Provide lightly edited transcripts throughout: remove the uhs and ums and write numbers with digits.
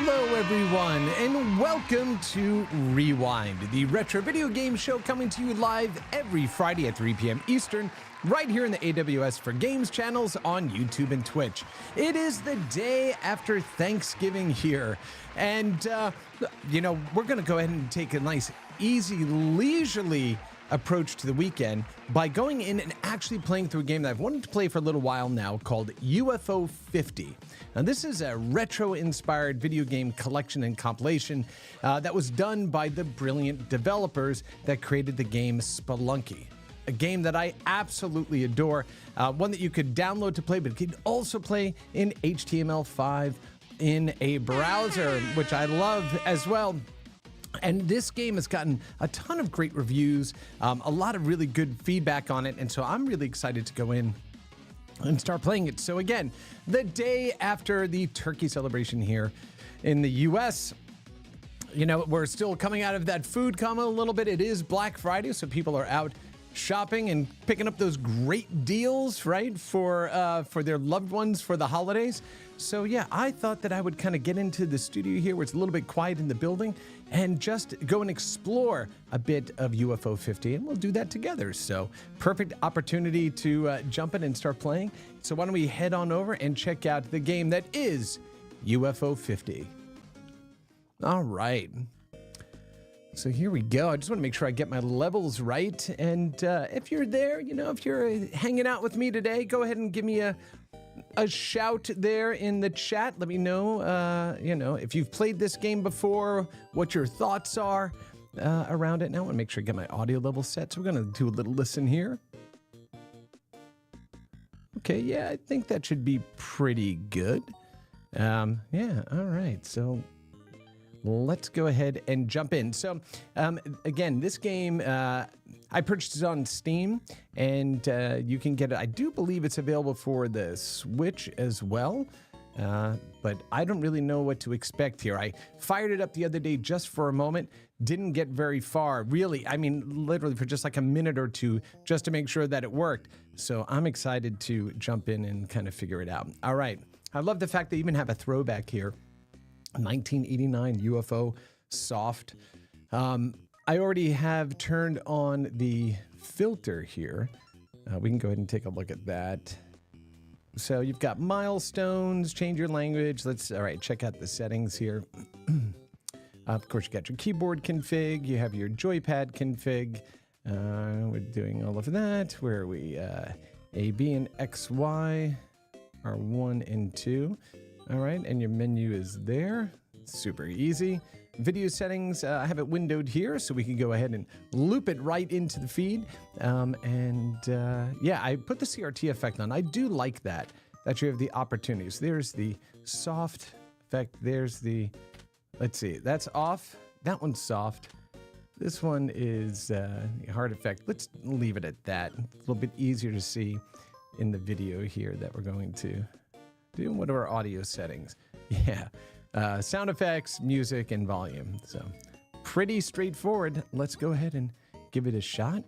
Hello, everyone, and welcome to Rewind, the retro video game show coming to you live every Friday at 3 p.m. Eastern, right here in the AWS for Games channels on YouTube and Twitch. It is the day after Thanksgiving here, and, we're going to go ahead and take a nice, easy, leisurely approach to the weekend by going in and actually playing through a game that I've wanted to play for a little while now called UFO 50. Now, this is a retro-inspired video game collection and compilation that was done by the brilliant developers that created the game Spelunky, a game that I absolutely adore, one that you could download to play, but you could also play in HTML5 in a browser, which I love as well. And this game has gotten a ton of great reviews, a lot of really good feedback on it, and so I'm really excited to go in and start playing it. So again, the day after the turkey celebration here in the US, we're still coming out of that food coma a little bit. It is Black Friday, so people are out shopping and picking up those great deals, right, for their loved ones for the holidays. So yeah, I thought that I would kind of get into the studio here where it's a little bit quiet in the building and just go and explore a bit of UFO 50, and we'll do that together. So perfect opportunity to jump in and start playing. So why don't we head on over and check out the game that is UFO 50. All right. So here we go. I just want to make sure I get my levels right. And if you're there, if you're hanging out with me today, go ahead and give me a shout there in the chat. Let me know, if you've played this game before, what your thoughts are around it. Now I want to make sure I get my audio level set. So we're going to do a little listen here. Okay, yeah, I think that should be pretty good. Yeah, all right. So let's go ahead and jump in. So, again, this game, I purchased it on Steam, and you can get it. I do believe it's available for the Switch as well, but I don't really know what to expect here. I fired it up the other day just for a moment, didn't get very far, really. I mean, literally for just like a minute or two, just to make sure that it worked. So I'm excited to jump in and kind of figure it out. All right. I love the fact they even have a throwback here. 1989 UFO soft. I already have turned on the filter here. We can go ahead and take a look at that. So you've got milestones, change your language. All right, check out the settings here. Of course, you got your keyboard config. You have your joypad config. We're doing all of that. Where are we? A, B, and X, Y are 1 and 2. All right, and your menu is there. Super easy. Video settings, I have it windowed here, so we can go ahead and loop it right into the feed. Yeah, I put the CRT effect on. I do like that you have the opportunities. There's the soft effect. There's the, let's see, that's off. That one's soft. This one is hard effect. Let's leave it at that. It's a little bit easier to see in the video here that we're going to do. What are our audio settings? Yeah, sound effects, music, and volume. So pretty straightforward. Let's go ahead and give it a shot.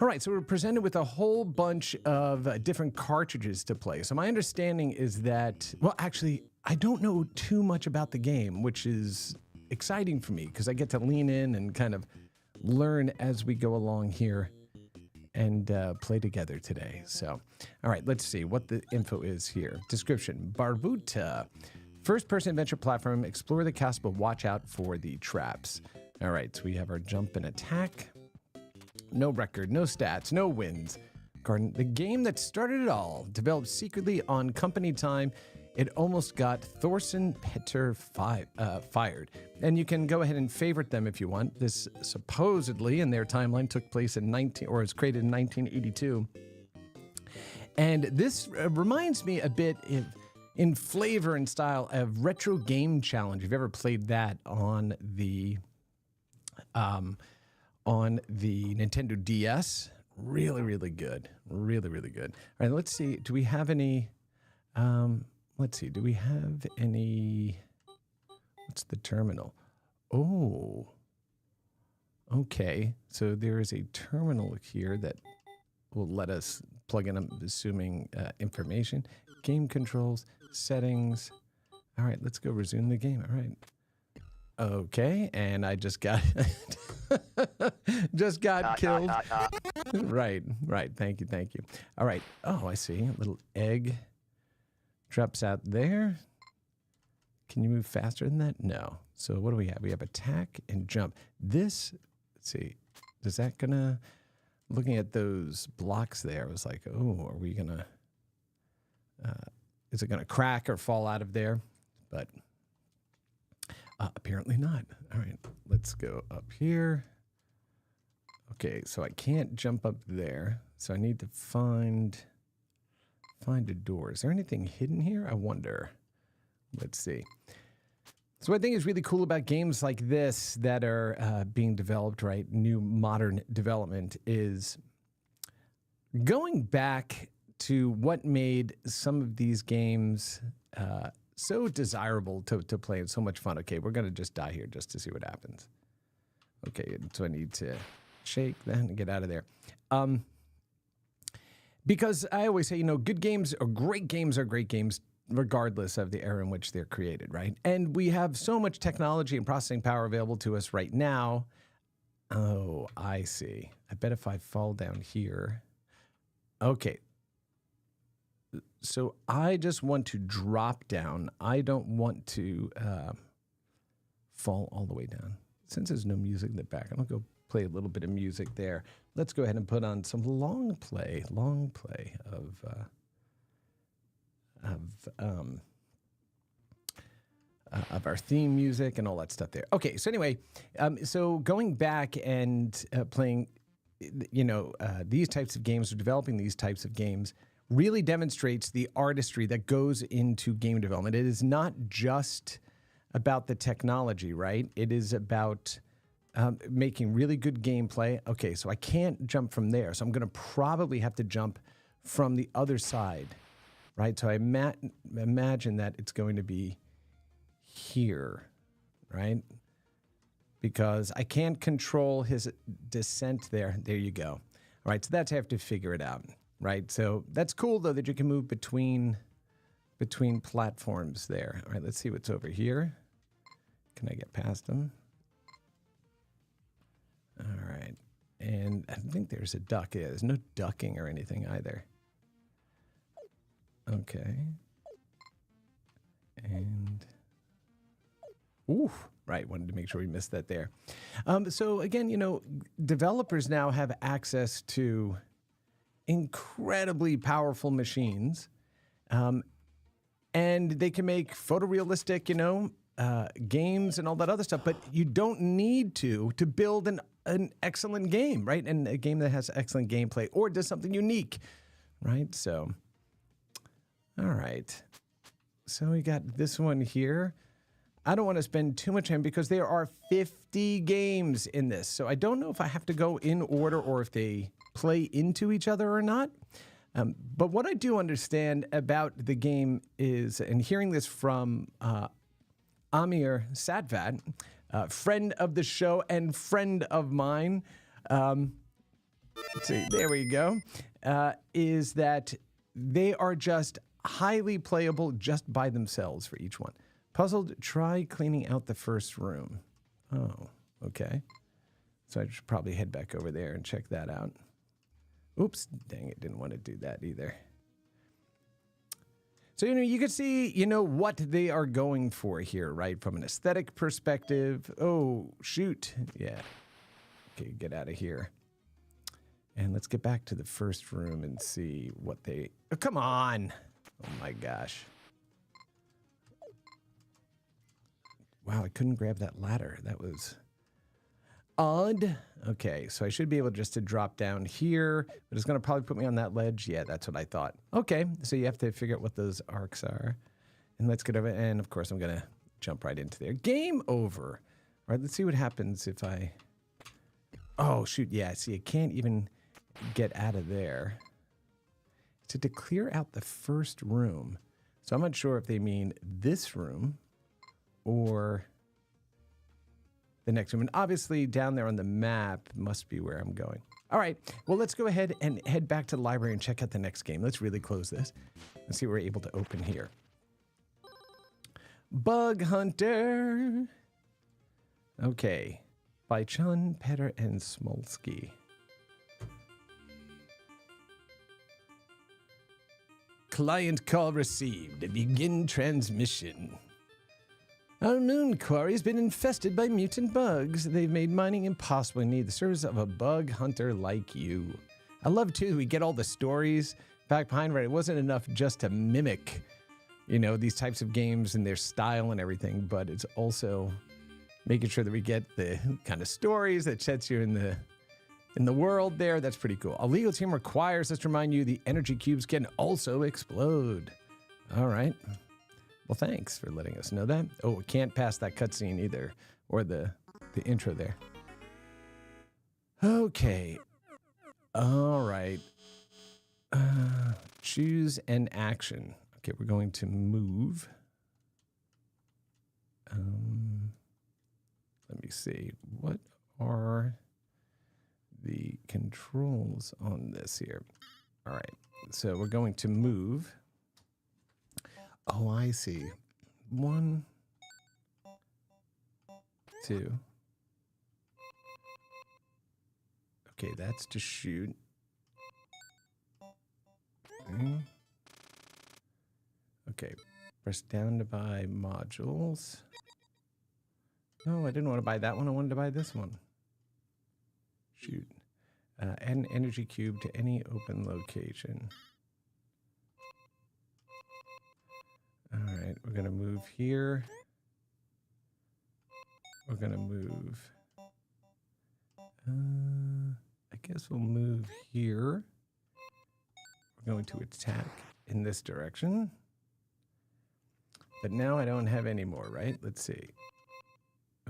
All right, so we're presented with a whole bunch of different cartridges to play. So my understanding is that, well, actually, I don't know too much about the game, which is exciting for me because I get to lean in and kind of learn as we go along here and play together today. So, all right, let's see what the info is here. Description, Barbuta. First-person adventure platform, explore the castle, but watch out for the traps. All right, so we have our jump and attack. No record, no stats, no wins. Garden, the game that started it all, developed secretly on company time. It almost got Thorsten Petter fired. And you can go ahead and favorite them if you want. This supposedly, in their timeline, took place was created in 1982. And this reminds me a bit in flavor and style of Retro Game Challenge. If you've ever played that on the Nintendo DS, really, really good. Really, really good. All right, let's see. Do we have any... Let's see, do we have any, what's the terminal? Oh, okay. So there is a terminal here that will let us plug in, I'm assuming, information. Game controls, settings. All right, let's go resume the game. All right. Okay, and I just got just got killed. Right. Thank you. All right. Oh, I see. A little egg drops out there. Can you move faster than that? No. So what do we have? We have attack and jump. This, let's see, is that gonna, looking at those blocks there, I was like, oh, are we gonna, is it gonna crack or fall out of there? But apparently not. All right, let's go up here. Okay, so I can't jump up there, so I need to find a door. Is there anything hidden here? I wonder. Let's see. So what I think is really cool about games like this that are being developed, right, new modern development, is going back to what made some of these games so desirable to play and so much fun. Okay, we're going to just die here just to see what happens. Okay, so I need to shake that and get out of there. Because I always say, good games or great games are great games regardless of the era in which they're created, right? And we have so much technology and processing power available to us right now. Oh, I see. I bet if I fall down here. Okay. So I just want to drop down. I don't want to fall all the way down. Since there's no music in the back, I'm going to go play a little bit of music there. Let's go ahead and put on some long play of our theme music and all that stuff there. Okay, so anyway, so going back and playing, these types of games or developing these types of games really demonstrates the artistry that goes into game development. It is not just about the technology, right? It is about making really good gameplay. Okay, so I can't jump from there, so I'm going to probably have to jump from the other side. Right, so I imagine that it's going to be here, right? Because I can't control his descent there. There you go. All right, so that's how I have to figure it out, right? So that's cool, though, that you can move between platforms there. All right, let's see what's over here. Can I get past them? All right, and I think there's a duck. Yeah, there's no ducking or anything either. Okay. And, right, wanted to make sure we missed that there. So again, developers now have access to incredibly powerful machines, and they can make photorealistic, games and all that other stuff, but you don't need to build an excellent game, right? And a game that has excellent gameplay or does something unique, right? So... all right, so we got this one here. I don't want to spend too much time because there are 50 games in this. So I don't know if I have to go in order or if they play into each other or not. But what I do understand about the game is, and hearing this from Amir Sadvat, friend of the show and friend of mine, let's see, there we go, is that they are just highly playable just by themselves for each one. Puzzled, try cleaning out the first room. Oh, okay. So I should probably head back over there and check that out. Oops, dang it, didn't want to do that either. So, you can see, what they are going for here, right? From an aesthetic perspective. Oh, shoot. Yeah. Okay, get out of here. And let's get back to the first room and see what they... Oh, come on. Oh, my gosh. Wow, I couldn't grab that ladder. That was odd. Okay, so I should be able just to drop down here, but it's going to probably put me on that ledge. Yeah, that's what I thought. Okay, so you have to figure out what those arcs are. And let's get over... And, of course, I'm going to jump right into there. Game over. All right, let's see what happens if I... Oh, shoot, yeah, see, I can't even get out of there. To clear out the first room. So I'm not sure if they mean this room or the next room. And obviously down there on the map must be where I'm going. All right, well, let's go ahead and head back to the library and check out the next game. Let's really close this and see what we're able to open here. Bug Hunter. Okay. By Chun, Petter, and Smolsky. Client call received. Begin transmission. Our moon quarry has been infested by mutant bugs. They've made mining impossible and need the service of a bug hunter like you. I love, too, we get all the stories back behind, right? It wasn't enough just to mimic, you know, these types of games and their style and everything, but it's also making sure that we get the kind of stories that sets you in the world there. That's pretty cool. A legal team requires us to remind you the energy cubes can also explode. All right. Well, thanks for letting us know that. Oh, we can't pass that cutscene either, or the intro there. Okay. All right. Choose an action. Okay, we're going to move. Let me see. What are the controls on this here? All right. So we're going to move. Oh, I see. 1, 2. Okay, that's to shoot. Okay, press down to buy modules. No, I didn't want to buy that one. I wanted to buy this one. Shoot. Add an energy cube to any open location. All right, we're going to move here. We're going to move. I guess we'll move here. We're going to attack in this direction. But now I don't have any more, right? Let's see.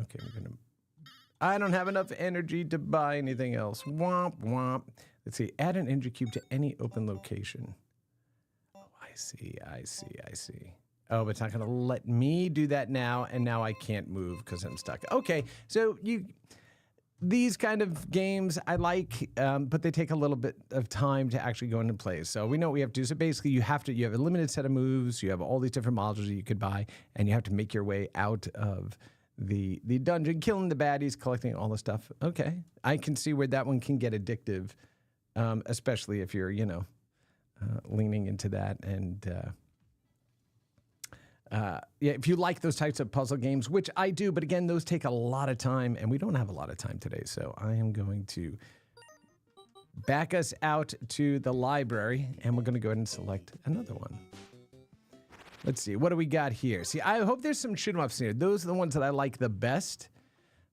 Okay, we're going to... I don't have enough energy to buy anything else. Womp, womp. Let's see. Add an energy cube to any open location. Oh, I see. Oh, but it's not going to let me do that now, and now I can't move because I'm stuck. Okay, so these kind of games I like, but they take a little bit of time to actually go into play. So we know what we have to do. So basically, you have a limited set of moves. You have all these different modules that you could buy, and you have to make your way out of the dungeon, killing the baddies, collecting all the stuff. Okay, I can see where that one can get addictive, especially if you're, leaning into that and. Yeah, if you like those types of puzzle games, which I do, but again, those take a lot of time, and we don't have a lot of time today, so I am going to back us out to the library, and we're going to go ahead and select another one. Let's see, what do we got here? See, I hope there's some shoot-em-ups here. Those are the ones that I like the best.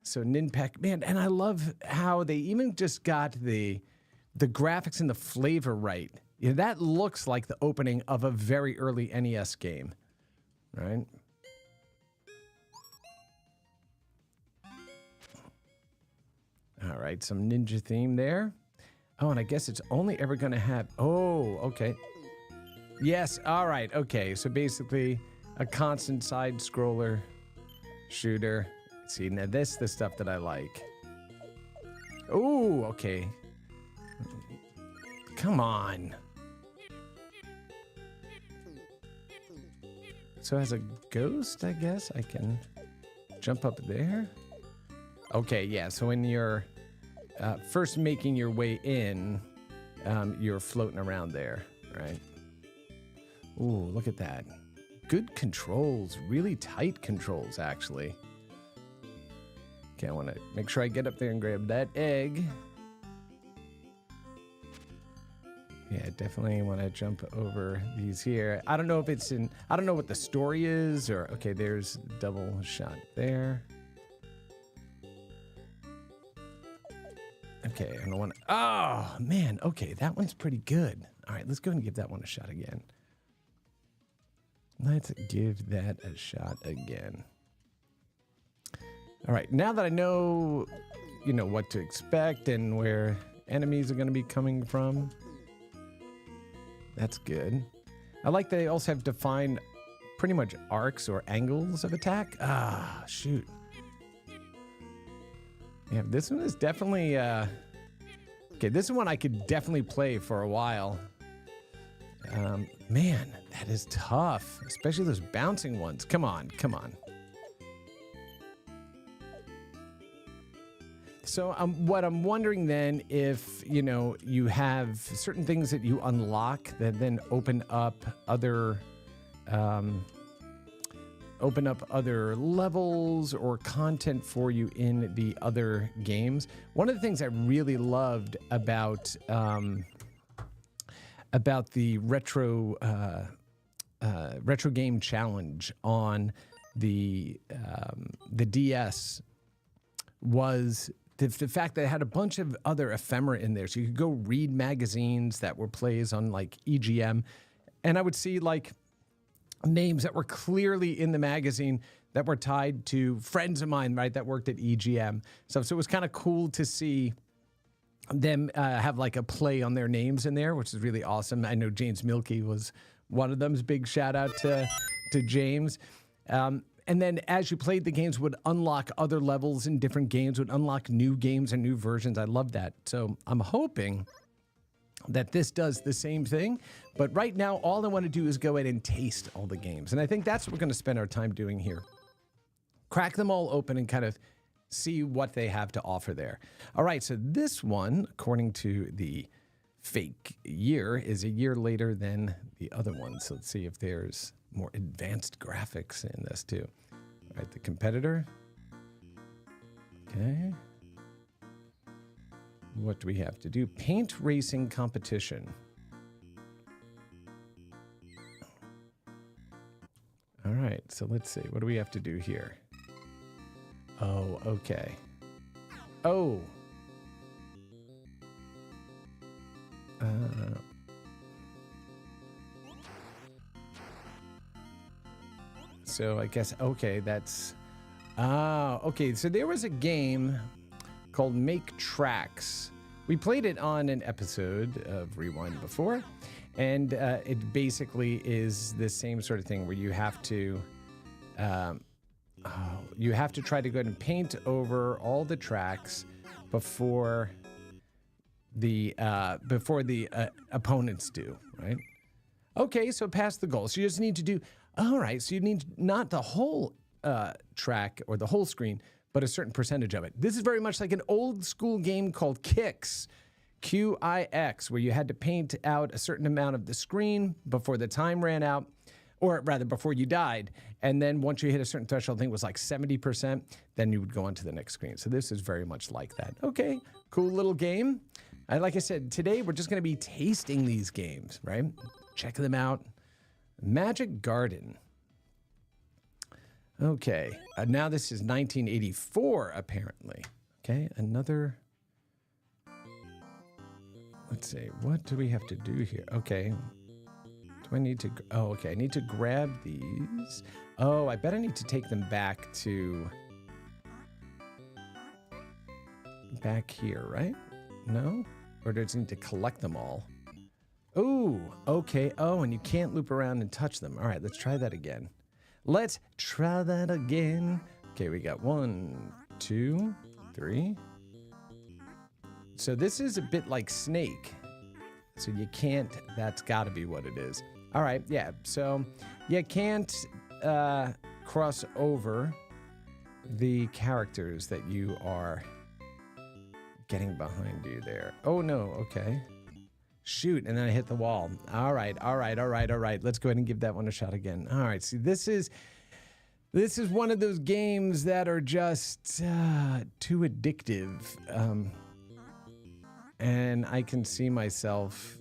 So Ninpak, man, and I love how they even just got the graphics and the flavor right. Yeah, that looks like the opening of a very early NES game. Right? All right, some ninja theme there. Oh, and I guess it's only ever going to have... Oh, okay. Yes, all right, okay. So basically, a constant side-scroller shooter. See, now this is the stuff that I like. Oh, okay. Come on. So as a ghost, I guess I can jump up there. Okay, yeah, so when you're first making your way in, you're floating around there, right? Ooh, look at that. Good controls, really tight controls, actually. Okay, I want to make sure I get up there and grab that egg. Yeah, definitely want to jump over these here. I don't know if it's in... I don't know what the story is, or... Okay, there's double shot there. Okay, I don't want to... Oh, man. Okay, that one's pretty good. All right, let's go and give that one a shot again. Let's give that a shot again. All right, now that I know, what to expect and where enemies are going to be coming from... That's good. I like they also have defined pretty much arcs or angles of attack. Ah, shoot. Yeah, this one is definitely... Okay, this is one I could definitely play for a while. Man, that is tough, especially those bouncing ones. Come on, come on. So what I'm wondering then, if, you know, you have certain things that you unlock that then open up other levels or content for you in the other games. One of the things I really loved about the retro game challenge on the DS was the fact that it had a bunch of other ephemera in there. So you could go read magazines that were plays on like EGM, and I would see like names that were clearly in the magazine that were tied to friends of mine, right, that worked at EGM. So it was kind of cool to see them have like a play on their names in there, which is really awesome. I know James Milkey was one of them. Big shout out to James. And then as you played, the games would unlock other levels in different games, would unlock new games and new versions. I love that. So I'm hoping that this does the same thing. But right now, all I want to do is go ahead and taste all the games. And I think that's what we're going to spend our time doing here. Crack them all open and kind of see what they have to offer there. All right, so this one, according to the fake year, is a year later than the other one. So let's see if there's more advanced graphics in this too. All right, the competitor. Okay. What do we have to do? Paint racing competition. All right, so let's see. What do we have to do here? Oh, okay. Oh. So I guess, okay, that's... okay, so there was a game called Make Tracks. We played it on an episode of Rewind before, and it basically is the same sort of thing where you have to try to go ahead and paint over all the tracks before the opponents do, right? Okay, so pass the goal. So you just need to do, all right, so you need not the whole track or the whole screen, but a certain percentage of it. This is very much like an old school game called Qix, Qix, where you had to paint out a certain amount of the screen before the time ran out, or rather before you died. And then once you hit a certain threshold, I think it was like 70%, then you would go on to the next screen. So this is very much like that. Okay, cool little game. And like I said, today we're just going to be tasting these games, right? Check them out. Magic Garden. Okay, now this is 1984, apparently. Okay, another... Let's see, what do we have to do here? Okay, do I need to... Oh, okay, I need to grab these. Oh, I bet I need to take them back to... Back here, right? No? Or do I just need to collect them all? Ooh, okay. Oh, and you can't loop around and touch them. All right, let's try that again. Let's try that again. Okay, we got 1, 2, 3. So this is a bit like Snake. So you can't, that's got to be what it is. All right, yeah. So you can't cross over the characters that you are getting behind you there. Oh, no, okay. Shoot, and then I hit the wall. All right. Let's go ahead and give that one a shot again. All right, see, this is one of those games that are just too addictive. And I can see myself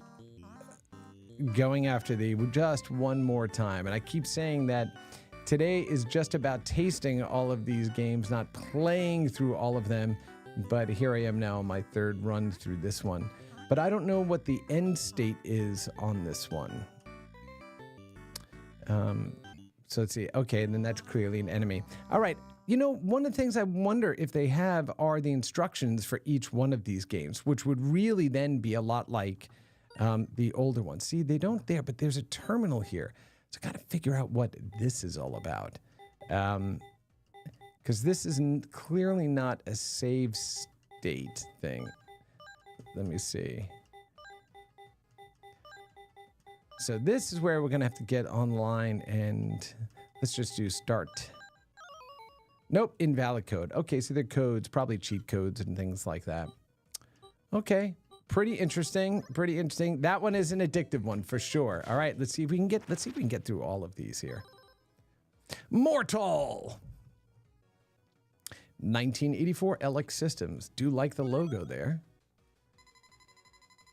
going after the just one more time. And I keep saying that today is just about tasting all of these games, not playing through all of them. But here I am now on my third run through this one. But I don't know what the end state is on this one. So let's see. Okay, and then that's clearly an enemy. All right. You know, one of the things I wonder if they have are the instructions for each one of these games, which would really then be a lot like the older ones. See, they don't there, but there's a terminal here. So I got to figure out what this is all about. Because this is clearly not a save state thing. Let me see. So this is where we're going to have to get online and let's just do start. Nope, invalid code. Okay, so they're codes, probably cheat codes and things like that. Okay, pretty interesting, pretty interesting. That one is an addictive one for sure. All right, let's see if we can get through all of these here. Mortal. 1984 LX Systems. Do like the logo there.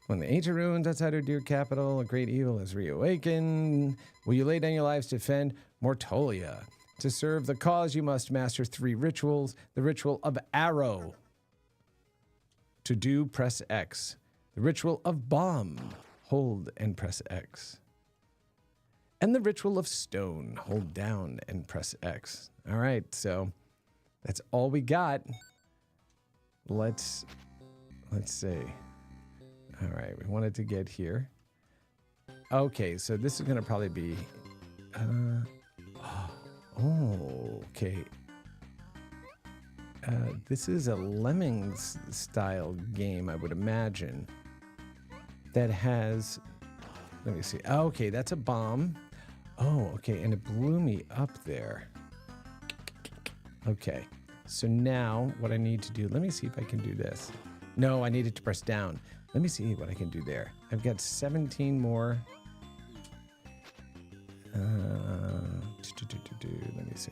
When the ancient ruins outside our dear capital, a great evil is reawakened. Will you lay down your lives to defend Mortolia? To serve the cause, you must master 3 rituals. The ritual of arrow. To do, press X. The ritual of bomb. Hold and press X. And the ritual of stone. Hold down and press X. All right, so that's all we got. Let's see. All right, we wanted to get here. Okay, so this is going to probably be... okay. This is a Lemmings style game, I would imagine. That has... Let me see. Okay, that's a bomb. Oh, okay, and it blew me up there. Okay, so now what I need to do... Let me see if I can do this. No, I needed to press down. Let me see what I can do there. I've got 17 more. Let me see.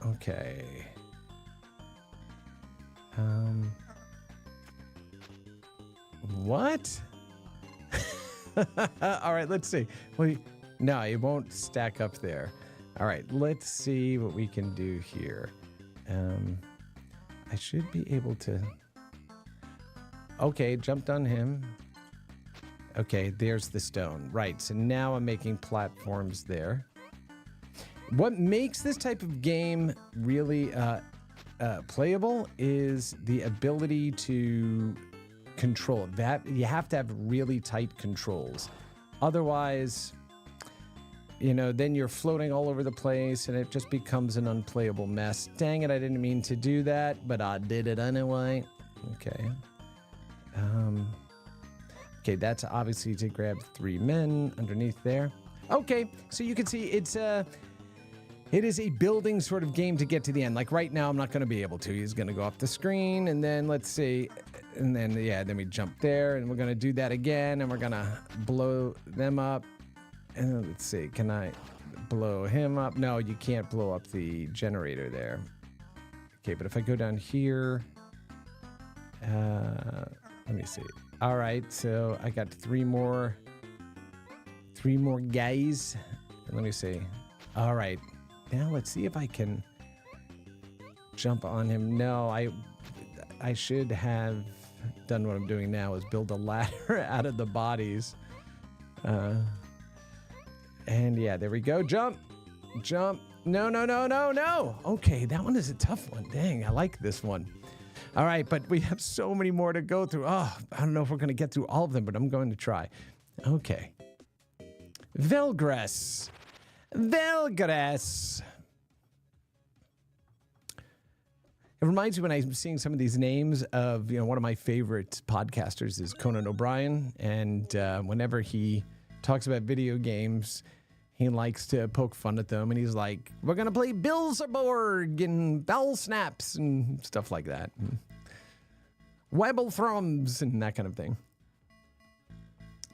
Okay. What? All right, let's see. Well, no, it won't stack up there. All right, let's see what we can do here. I should be able to... Okay, jumped on him. Okay, there's the stone. Right, so now I'm making platforms there. What makes this type of game really playable is the ability to control it. That you have to have really tight controls. Otherwise, you know, then you're floating all over the place and it just becomes an unplayable mess. Dang it, I didn't mean to do that, but I did it anyway. Okay. Okay, that's obviously to grab 3 men underneath there. Okay, so you can see it is a building sort of game to get to the end. Like right now, I'm not going to be able to. He's going to go off the screen, and then let's see, and then yeah, then we jump there, and we're going to do that again, and we're going to blow them up. And let's see, can I blow him up? No, you can't blow up the generator there. Okay, but if I go down here, let me see. All right, so I got 3 more guys. Let me see. All right, now let's see if I can jump on him. No, I should have done what I'm doing now, is build a ladder out of the bodies. And yeah, there we go. Jump. No. Okay, that one is a tough one. Dang, I like this one. All right, but we have so many more to go through. Oh, I don't know if we're going to get through all of them, but I'm going to try. Okay. Velgress. It reminds me when I'm seeing some of these names of, one of my favorite podcasters is Conan O'Brien. And whenever he talks about video games, he likes to poke fun at them. And he's like, we're going to play Bilderborg and Bell Snaps and stuff like that. Webble Thrums and that kind of thing.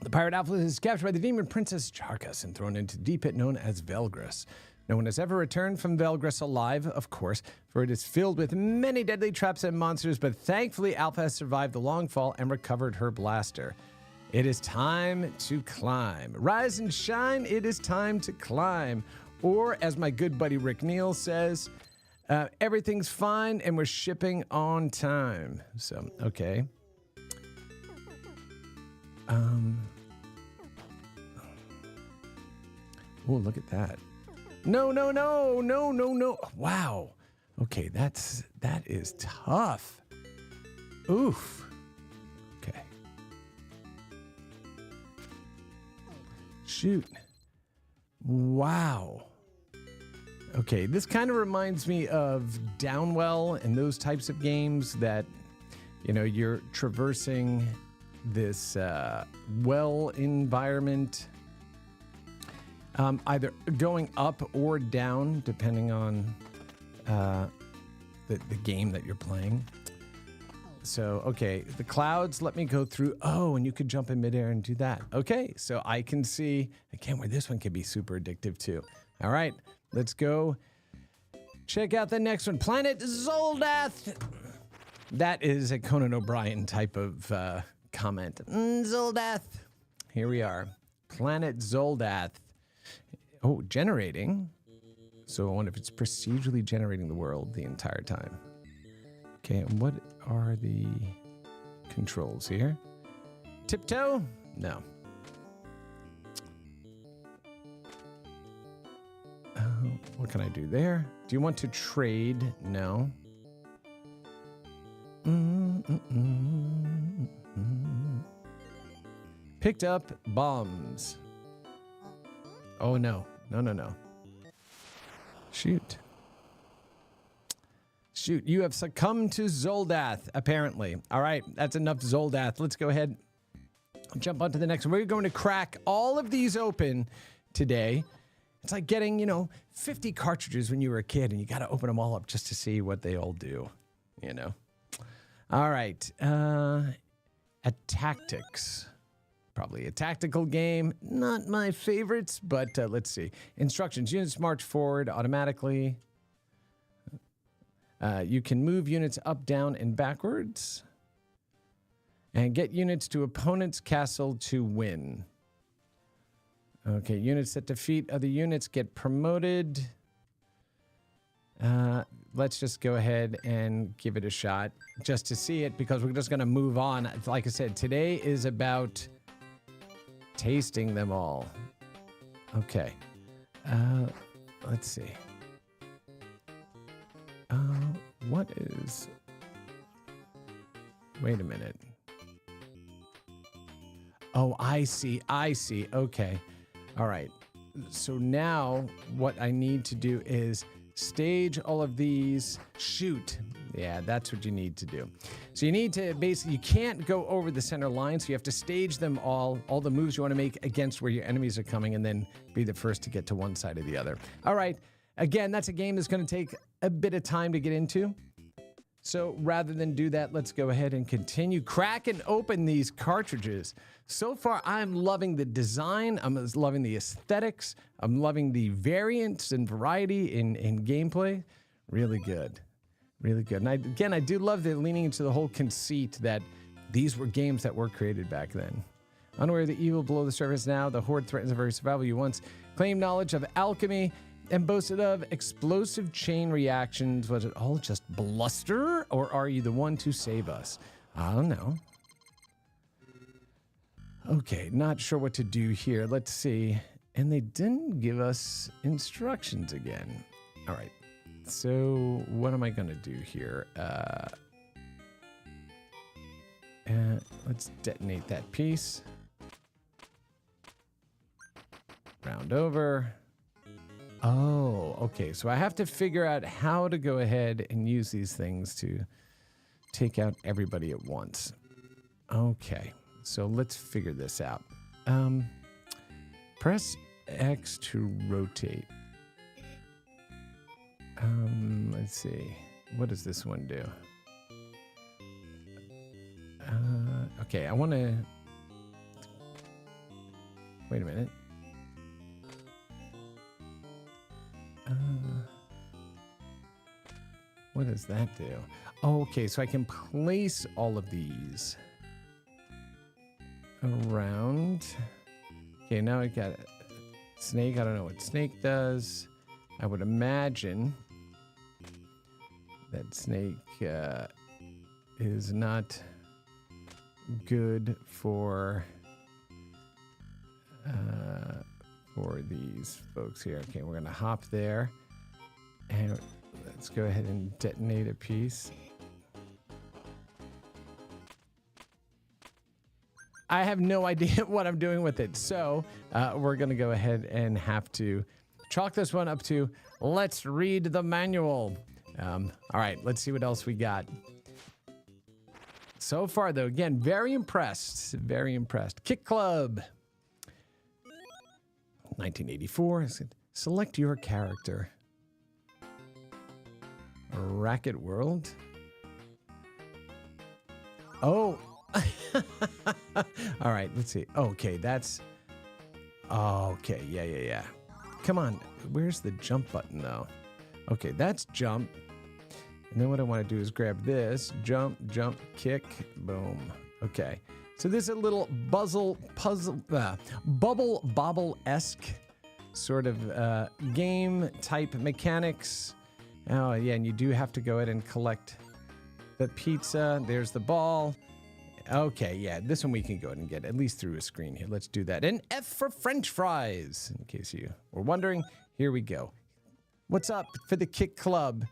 The pirate Alpha is captured by the demon princess Charkas and thrown into the deep pit known as Velgress. No one has ever returned from Velgress alive, of course, for it is filled with many deadly traps and monsters, but thankfully Alpha has survived the long fall and recovered her blaster. It is time to climb. Rise and shine, it is time to climb. Or, as my good buddy Rick Neal says, everything's fine and we're shipping on time. So, okay. Oh, look at that. No. Wow. Okay, that is tough. Oof. Okay. Shoot. Wow. Okay, this kind of reminds me of Downwell and those types of games that, you're traversing this well environment, either going up or down, depending on the game that you're playing. So, okay, the clouds let me go through. Oh, and you could jump in midair and do that. Okay, so I can see, again, where this one can be super addictive too. All right, let's go check out the next one. Planet Zoldath. That is a Conan O'Brien type of comment. Zoldath. Here we are. Planet Zoldath. Oh, generating. So I wonder if it's procedurally generating the world the entire time. Okay, and what are the controls here? Tiptoe? No. What can I do there? Do you want to trade? No. Picked up bombs. Oh, no. No. Shoot, you have succumbed to Zoldath, apparently. All right, that's enough Zoldath. Let's go ahead and jump on to the next one. We're going to crack all of these open today. It's like getting, 50 cartridges when you were a kid, and you got to open them all up just to see what they all do, All right, a tactics. Probably a tactical game. Not my favorites, but let's see. Instructions. Units march forward automatically. You can move units up, down, and backwards. And get units to opponent's castle to win. Okay, units that defeat other units get promoted. Let's just go ahead and give it a shot just to see it, because we're just going to move on. Like I said, today is about tasting them all. Okay. Let's see. What is... Wait a minute. Oh, I see. Okay. All right. So now what I need to do is stage all of these. Shoot. Yeah, that's what you need to do. So you need to basically, you can't go over the center line, so you have to stage them all the moves you want to make against where your enemies are coming, and then be the first to get to one side or the other. All right. Again, that's a game that's going to take a bit of time to get into. So rather than do that, let's go ahead and continue cracking open these cartridges. So far, I'm loving the design. I'm loving the aesthetics. I'm loving the variants and variety in gameplay. Really good. Really good. And I do love the leaning into the whole conceit that these were games that were created back then. Unaware of the evil below the surface now, the Horde threatens the very survival you once claimed knowledge of alchemy and boasted of explosive chain reactions. Was it all just bluster, or are you the one to save us? I don't know. Okay, not sure what to do here. Let's see. And they didn't give us instructions again. All right. So what am I going to do here? Let's detonate that piece. Round over. Oh, okay. So I have to figure out how to go ahead and use these things to take out everybody at once. Okay. So let's figure this out. Press X to rotate. Let's see. What does this one do? Okay, I want to... Wait a minute. What does that do? Oh, okay, so I can place all of these around. Okay, now I got snake. I don't know what snake does. I would imagine that snake is not good for these folks here. Okay, we're gonna hop there, and let's go ahead and detonate a piece. I have no idea what I'm doing with it, so we're gonna go ahead and have to chalk this one up to let's read the manual. All right, let's see what else we got. So far, though, again, very impressed. Very impressed. Kick Club. 1984. Select your character. Racket World. Oh. All right, let's see. Okay, that's... Okay, yeah. Come on. Where's the jump button, though? Okay, that's jump. And then what I want to do is grab this. Jump, kick, boom. Okay. So this is a little bubble bobble-esque sort of game type mechanics. Oh, yeah, and you do have to go ahead and collect the pizza. There's the ball. Okay, yeah, this one we can go ahead and get at least through a screen here. Let's do that. And F for French fries, in case you were wondering. Here we go. What's up for the Kick Club?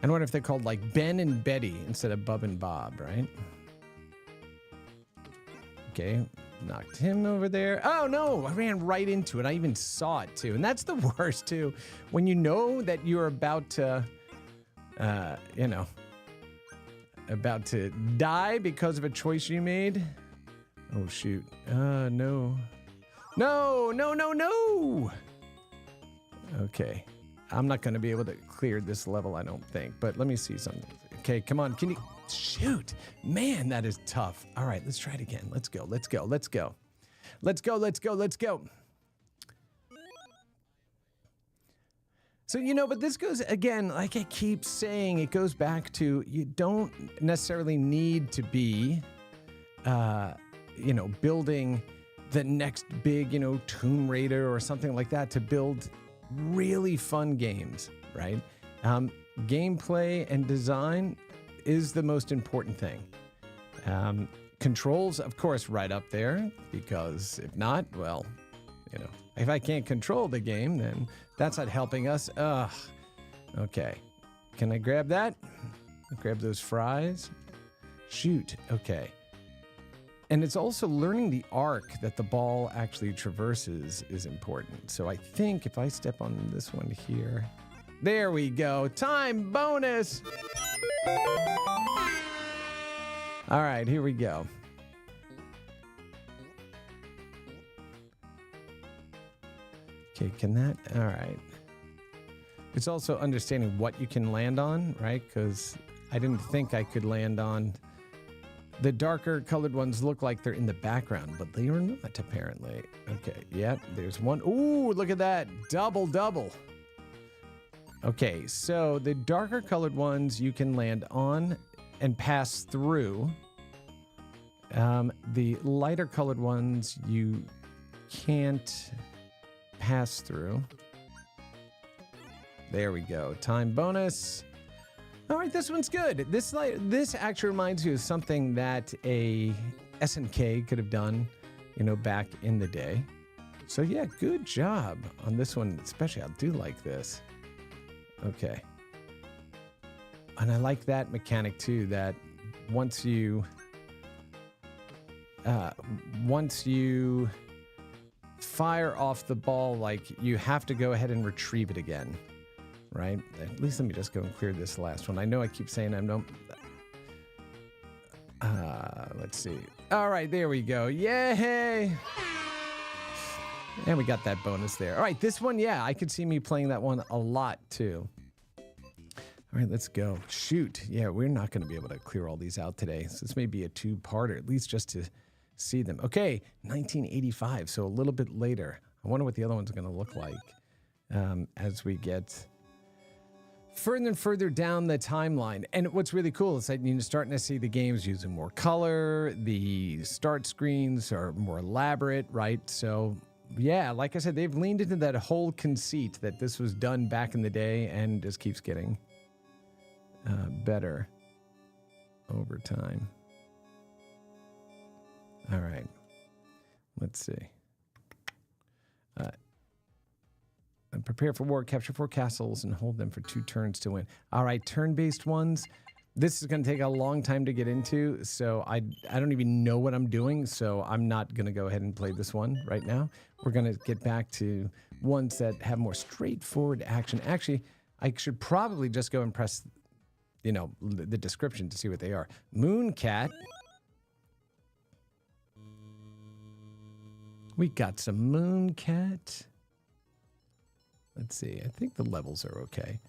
I wonder if they're called like Ben and Betty instead of Bub and Bob, right? Okay, knocked him over there. Oh no, I ran right into it. I even saw it too. And that's the worst too. When you know that you're about to, about to die because of a choice you made. Oh shoot, no. No. Okay. I'm not going to be able to clear this level, I don't think. But let me see something. Okay, come on. Can you... Shoot. Man, that is tough. All right, let's try it again. Let's go. So, but this goes, again, like I keep saying, it goes back to you don't necessarily need to be, building the next big, Tomb Raider or something like that to build really fun games, right? Gameplay and design is the most important thing. Controls, of course, right up there, because if not, well, if I can't control the game, then that's not helping us. Ugh. Okay. Can I grab that? Grab those fries. Shoot. Okay. And it's also learning the arc that the ball actually traverses is important. So I think if I step on this one here, there we go. Time bonus. All right, here we go. Okay, can that? All right. It's also understanding what you can land on, right? Because I didn't think I could land on... The darker colored ones look like they're in the background, but they are not, apparently. Okay, yeah, there's one. Ooh, look at that. Double. Okay, so the darker colored ones you can land on and pass through. The lighter colored ones you can't pass through. There we go. Time bonus. All right, this one's good. This actually reminds you of something that a SNK could have done, back in the day. So yeah, good job on this one, especially. I do like this. Okay. And I like that mechanic too, that once you fire off the ball, like you have to go ahead and retrieve it again. Right? At least let me just go and clear this last one. I know I keep saying I don't... let's see. All right, there we go. Yay! And we got that bonus there. All right, this one, yeah, I could see me playing that one a lot, too. All right, let's go. Shoot. Yeah, we're not going to be able to clear all these out today. So this may be a two-parter, at least just to see them. Okay, 1985, so a little bit later. I wonder what the other ones are going to look like as we get... further and further down the timeline. And what's really cool is that you're starting to see the games using more color. The start screens are more elaborate, right? So, yeah, like I said, they've leaned into that whole conceit that this was done back in the day and just keeps getting better over time. All right. Let's see. Prepare for war, capture 4 castles, and hold them for 2 turns to win. All right, turn-based ones. This is going to take a long time to get into, so I don't even know what I'm doing, so I'm not going to go ahead and play this one right now. We're going to get back to ones that have more straightforward action. Actually, I should probably just go and press the description to see what they are. Moon cat. We got some moon cat. Let's see. I think the levels are okay.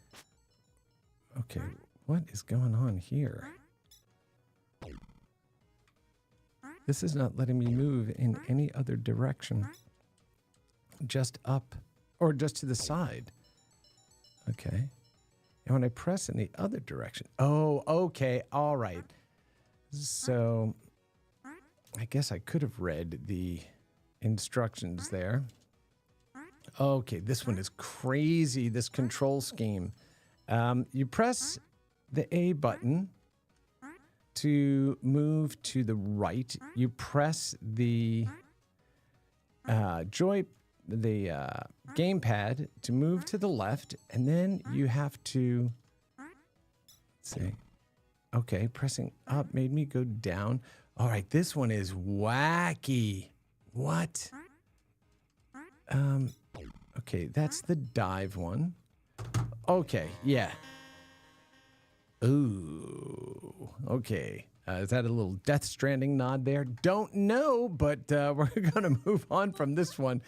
Okay, what is going on here? This is not letting me move in any other direction. Just up or just to the side. Okay. And when I press in the other direction. Oh, okay. All right. So I guess I could have read the instructions there. Okay, this one is crazy, this control scheme. You press the A button to move to the right. You press the gamepad to move to the left, and then you have to, let's see. Okay, pressing up made me go down. All right, this one is wacky. What? Okay, that's the dive one. Okay, yeah. Ooh, okay. Is that a little Death Stranding nod there? Don't know, but we're going to move on from this one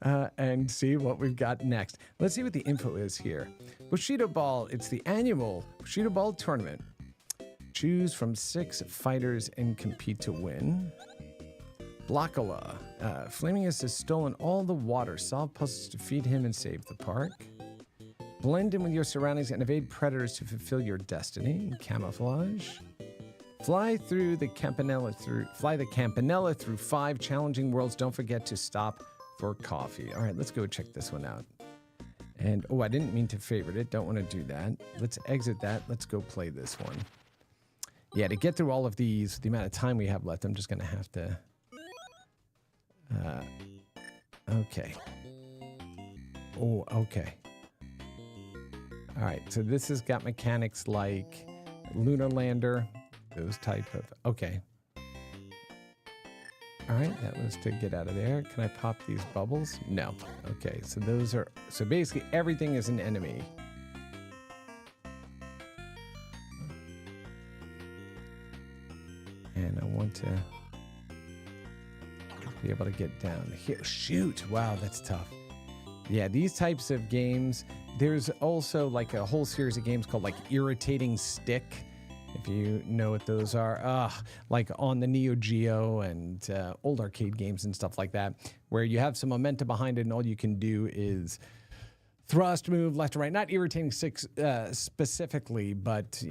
and see what we've got next. Let's see what the info is here. Bushido Ball, it's the annual Bushido Ball tournament. Choose from 6 fighters and compete to win. Blockola. Flamingus has stolen all the water. Solve puzzles to feed him and save the park. Blend in with your surroundings and evade predators to fulfill your destiny. Camouflage. Fly the Campanella through 5 challenging worlds. Don't forget to stop for coffee. All right, let's go check this one out. And, oh, I didn't mean to favorite it. Don't want to do that. Let's exit that. Let's go play this one. Yeah, to get through all of these, the amount of time we have left, I'm just going to have to... okay. Oh, okay. All right, so this has got mechanics like Lunar Lander, those type of... Okay. All right, that was to get out of there. Can I pop these bubbles? No. Okay, so those are... So basically everything is an enemy. And I want to be able to get down here. Shoot! Wow, that's tough. Yeah, these types of games, there's also like a whole series of games called like Irritating Stick, if you know what those are. Like on the Neo Geo and old arcade games and stuff like that, where you have some momentum behind it and all you can do is thrust, move left to right. Not Irritating Stick specifically, but,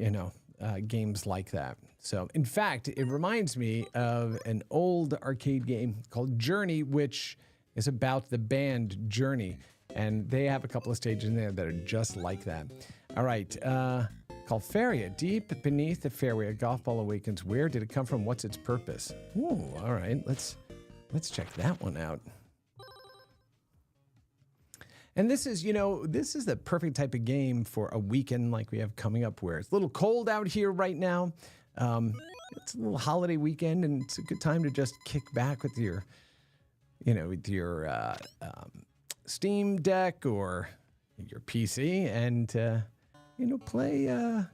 games like that. So, in fact, it reminds me of an old arcade game called Journey, which is about the band Journey. And they have a couple of stages in there that are just like that. All right. Called Faria. Deep beneath the fairway, a golf ball awakens. Where did it come from? What's its purpose? Ooh, all right. Let's check that one out. And this is the perfect type of game for a weekend like we have coming up where it's a little cold out here right now. It's a little holiday weekend, and it's a good time to just kick back with your Steam Deck or your PC and, play a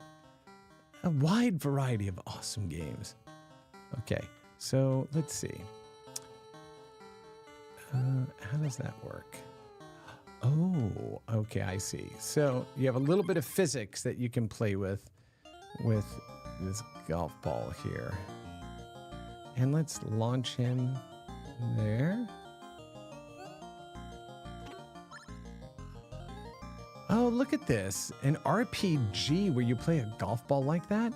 wide variety of awesome games. Okay, so let's see. How does that work? Oh, okay, I see. So you have a little bit of physics that you can play with this golf ball here. And let's launch him there. Oh, look at this. An RPG where you play a golf ball like that?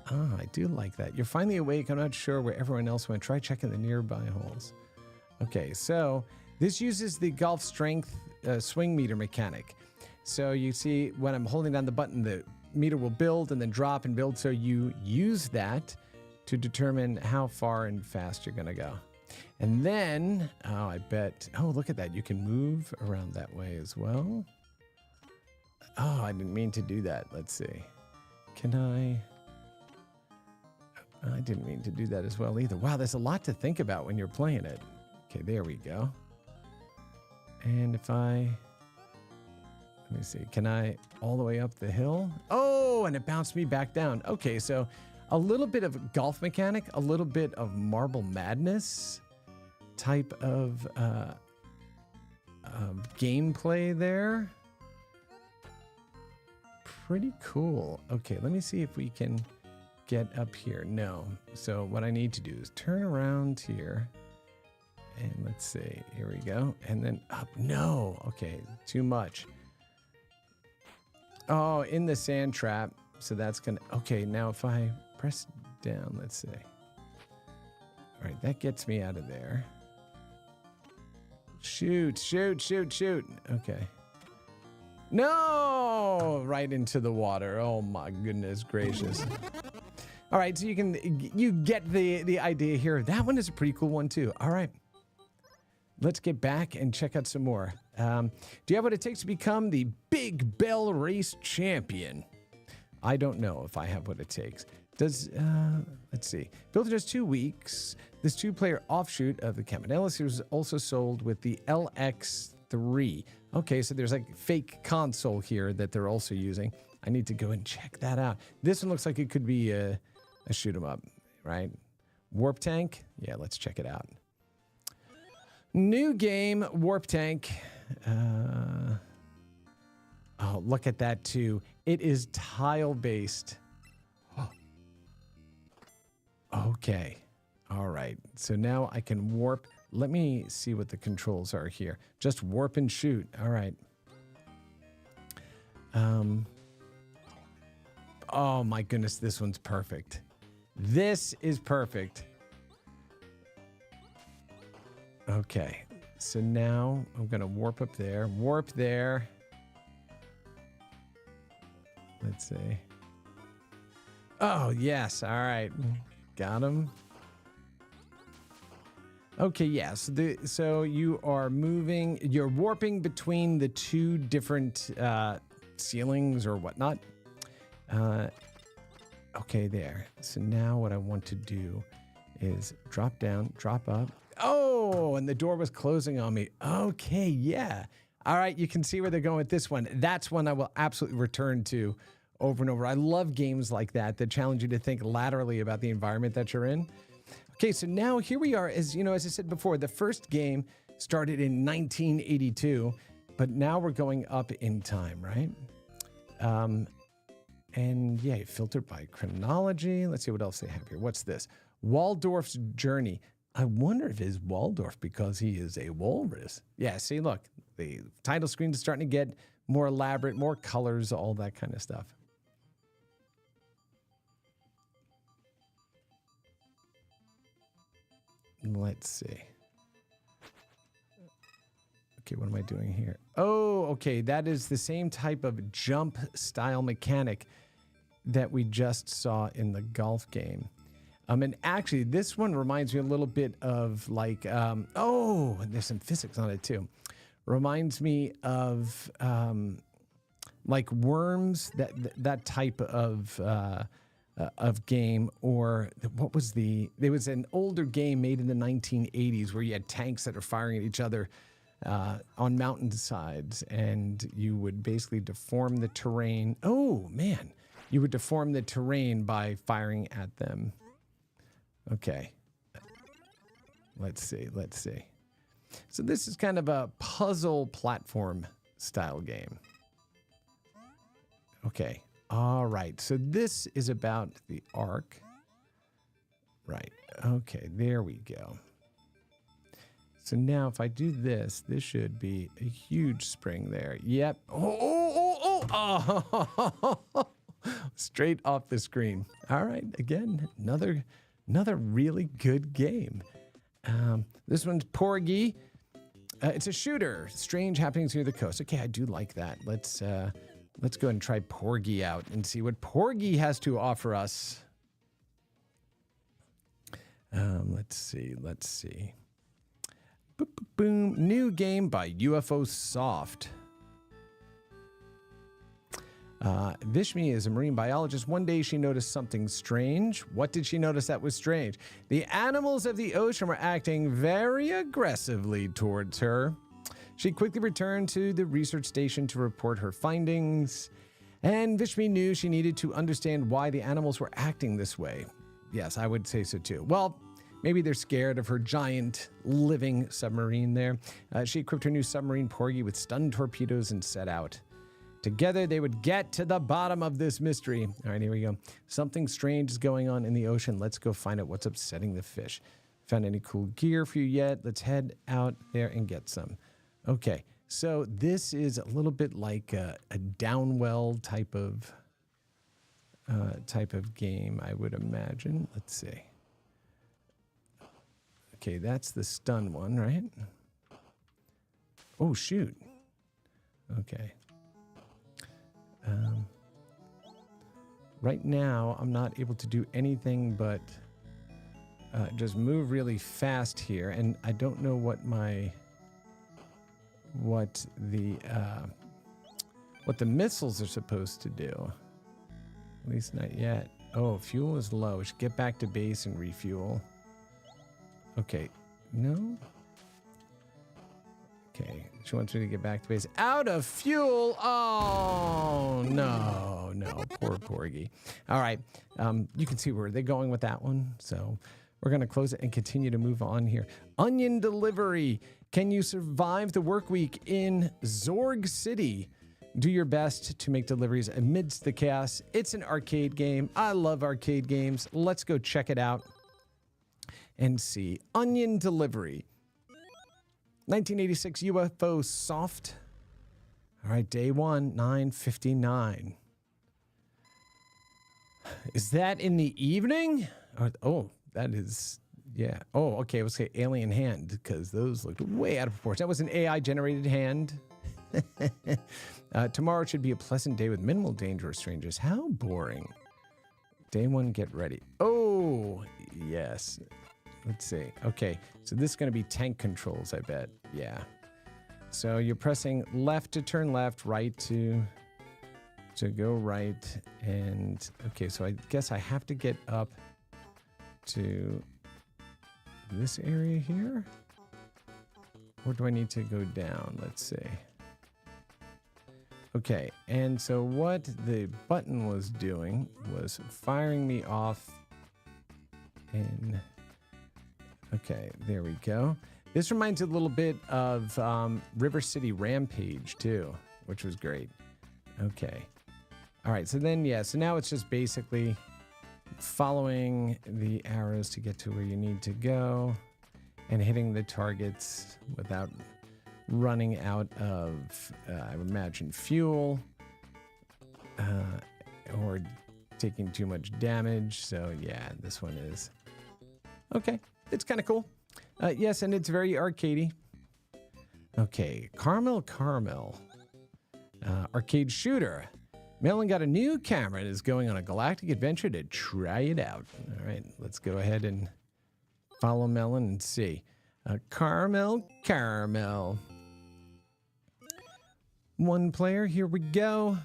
Ah, I do like that. You're finally awake. I'm not sure where everyone else went. Try checking the nearby holes. Okay, so this uses the golf strength swing meter mechanic. So you see when I'm holding down the button, the meter will build and then drop and build. So you use that to determine how far and fast you're going to go. And then, look at that. You can move around that way as well. Oh, I didn't mean to do that. Let's see. Can I didn't mean to do that as well either. Wow, there's a lot to think about when you're playing it. Okay, there we go. And if I Let me see. Can I all the way up the hill? Oh, and it bounced me back down. Okay, so a little bit of golf mechanic, a little bit of Marble Madness type of gameplay there. Pretty cool. Okay, let me see if we can get up here. No. So what I need to do is turn around here. And let's see. Here we go. And then up. No. Okay, too much. Oh, in the sand trap. So that's going to... Okay, now if I press down, let's see. All right, that gets me out of there. Shoot, shoot, shoot, shoot. Okay. No! Right into the water. Oh my goodness gracious. All right, so you get the idea here. That one is a pretty cool one too. All right. Let's get back and check out some more. Do you have what it takes to become the Big Bell Race champion? I don't know if I have what it takes. Let's see. Built in just 2 weeks, this 2-player offshoot of the Cabanela series was also sold with the LX3. Okay, so there's like fake console here that they're also using. I need to go and check that out. This one looks like it could be a shoot 'em up, right? Warp Tank? Yeah, let's check it out. New game, Warp Tank. Oh, look at that too. It is tile-based. Oh. Okay. All right. So now I can warp. Let me see what the controls are here. Just warp and shoot. All right. Oh my goodness, this one's perfect. This is perfect. Okay. So now I'm going to warp up there. Warp there. Let's see. Oh, yes. All right. Got him. Okay, yes. So you are moving, you're warping between the two different ceilings or whatnot. Okay, there. So now what I want to do is drop down, drop up. Oh, and the door was closing on me. Okay, yeah. All right, you can see where they're going with this one. That's one I will absolutely return to over and over. I love games like that challenge you to think laterally about the environment that you're in. Okay, so now here we are. As I said before, the first game started in 1982, but now we're going up in time, right? And yeah, filtered by chronology. Let's see what else they have here. What's this? Waldorf's Journey. I wonder if it's Waldorf because he is a walrus. Yeah, see, look, the title screen is starting to get more elaborate, more colors, all that kind of stuff. Let's see. Okay, what am I doing here? Oh, okay, that is the same type of jump style mechanic that we just saw in the golf game. And actually, this one reminds me a little bit of like, oh, and there's some physics on it too. Reminds me of like Worms, that type of game, or what was there was an older game made in the 1980s where you had tanks that are firing at each other on mountainsides, and you would basically deform the terrain. Oh, man. You would deform the terrain by firing at them. Okay. Let's see. So this is kind of a puzzle platform style game. Okay. All right. So this is about the arc. Right. Okay. There we go. So now if I do this, this should be a huge spring there. Yep. Oh. Straight off the screen. All right. Again, another really good game. This one's Porgy. It's a shooter. Strange happenings near the coast. Okay, I do like that. Let's go ahead and try Porgy out and see what Porgy has to offer us. Let's see. Boom. New game by UFO Soft. Vishmi is a marine biologist. One day she noticed something strange. What did she notice that was strange? The animals of the ocean were acting very aggressively towards her. She quickly returned to the research station to report her findings, and Vishmi knew she needed to understand why the animals were acting this way. Yes, I would say so too. Well, maybe they're scared of her giant living submarine there. She equipped her new submarine Porgy with stun torpedoes and set out. Together, they would get to the bottom of this mystery. All right, here we go. Something strange is going on in the ocean. Let's go find out what's upsetting the fish. Found any cool gear for you yet? Let's head out there and get some. Okay, so this is a little bit like a downwell type of game, I would imagine. Let's see. Okay, that's the stun one, right? Oh, shoot. Okay. Right now, I'm not able to do anything but just move really fast here, and I don't know what the missiles are supposed to do. At least not yet. Oh, fuel is low. We should get back to base and refuel. Okay, no. Okay, she wants me to get back to base. Out of fuel! Oh, no, poor Porgy. All right, you can see where they're going with that one. So we're going to close it and continue to move on here. Onion delivery. Can you survive the work week in Zorg City? Do your best to make deliveries amidst the chaos. It's an arcade game. I love arcade games. Let's go check it out and see. Onion delivery. 1986 UFO soft. All right, day one, 9:59. Is that in the evening? Oh, that is, yeah. Oh, okay, let's say alien hand, because those looked way out of proportion. That was an AI-generated hand. Tomorrow should be a pleasant day with minimal danger of strangers. How boring. Day one, get ready. Oh, yes. Let's see. Okay, so this is going to be tank controls, I bet. Yeah. So you're pressing left to turn left, right to go right. And, okay, so I guess I have to get up to this area here. Or do I need to go down? Let's see. Okay, and so what the button was doing was firing me off in... Okay, there we go. This reminds me a little bit of River City Rampage, too, which was great. Okay. All right, so then, yeah, so now it's just basically following the arrows to get to where you need to go and hitting the targets without running out of, I would imagine, fuel or taking too much damage. So, yeah, this one is... Okay. It's kind of cool. Yes, and it's very arcadey. Okay, Carmel. Arcade shooter. Melon got a new camera and is going on a galactic adventure to try it out. All right, let's go ahead and follow Melon and see. Carmel. One player, here we go.